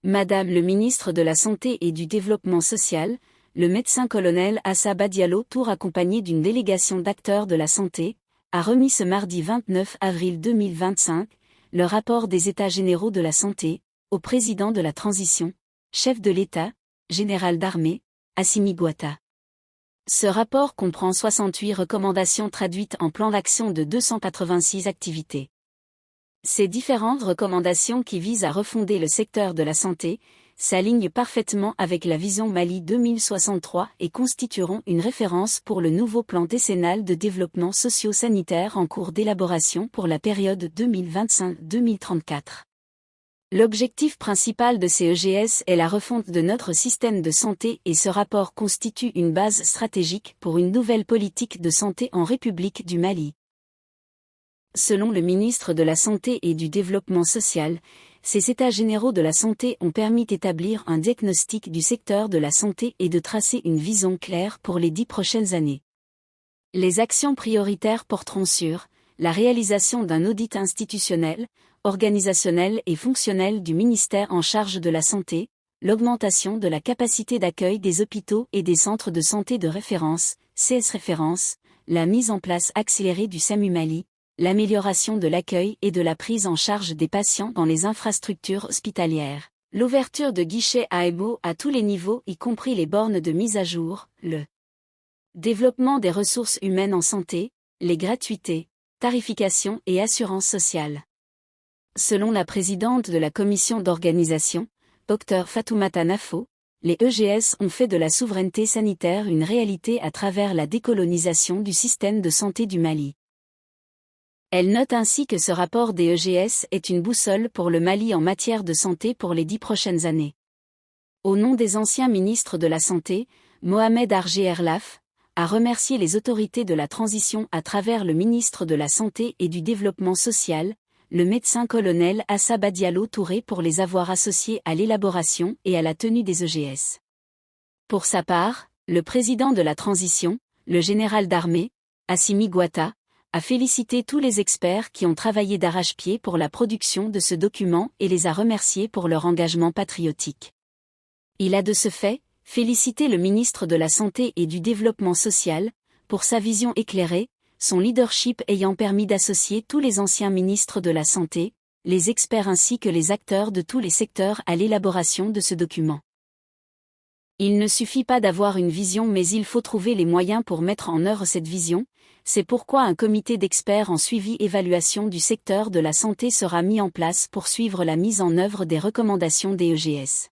Madame le ministre de la Santé et du Développement social, le médecin-colonel Assaba Diallo, tour accompagné d'une délégation d'acteurs de la santé, a remis ce mardi 29 avril 2025 le rapport des États généraux de la santé au président de la transition, chef de l'État, général d'armée, Assimi Goïta. Ce rapport comprend 68 recommandations traduites en plan d'action de 286 activités. Ces différentes recommandations qui visent à refonder le secteur de la santé s'alignent parfaitement avec la vision Mali 2063 et constitueront une référence pour le nouveau plan décennal de développement socio-sanitaire en cours d'élaboration pour la période 2025-2034. L'objectif principal de ces EGS est la refonte de notre système de santé et ce rapport constitue une base stratégique pour une nouvelle politique de santé en République du Mali. Selon le ministre de la Santé et du Développement social, ces États généraux de la santé ont permis d'établir un diagnostic du secteur de la santé et de tracer une vision claire pour les 10 prochaines années. Les actions prioritaires porteront sur la réalisation d'un audit institutionnel, organisationnel et fonctionnel du ministère en charge de la santé, l'augmentation de la capacité d'accueil des hôpitaux et des centres de santé de référence, CS référence, la mise en place accélérée du SAMU Mali, l'amélioration de l'accueil et de la prise en charge des patients dans les infrastructures hospitalières, l'ouverture de guichets AEMO à tous les niveaux y compris les bornes de mise à jour, le développement des ressources humaines en santé, les gratuités, tarification et assurance sociale. Selon la présidente de la commission d'organisation, Dr Fatoumata Nafo, les EGS ont fait de la souveraineté sanitaire une réalité à travers la décolonisation du système de santé du Mali. Elle note ainsi que ce rapport des EGS est une boussole pour le Mali en matière de santé pour les 10 prochaines années. Au nom des anciens ministres de la Santé, Mohamed Argé Erlaf a remercié les autorités de la transition à travers le ministre de la Santé et du Développement social, le médecin-colonel Assaba Diallo Touré pour les avoir associés à l'élaboration et à la tenue des EGS. Pour sa part, le président de la transition, le général d'armée, Assimi Goïta, a félicité tous les experts qui ont travaillé d'arrache-pied pour la production de ce document et les a remerciés pour leur engagement patriotique. Il a de ce fait félicité le ministre de la Santé et du Développement social pour sa vision éclairée, son leadership ayant permis d'associer tous les anciens ministres de la Santé, les experts ainsi que les acteurs de tous les secteurs à l'élaboration de ce document. Il ne suffit pas d'avoir une vision mais il faut trouver les moyens pour mettre en œuvre cette vision, c'est pourquoi un comité d'experts en suivi-évaluation du secteur de la santé sera mis en place pour suivre la mise en œuvre des recommandations des EGS.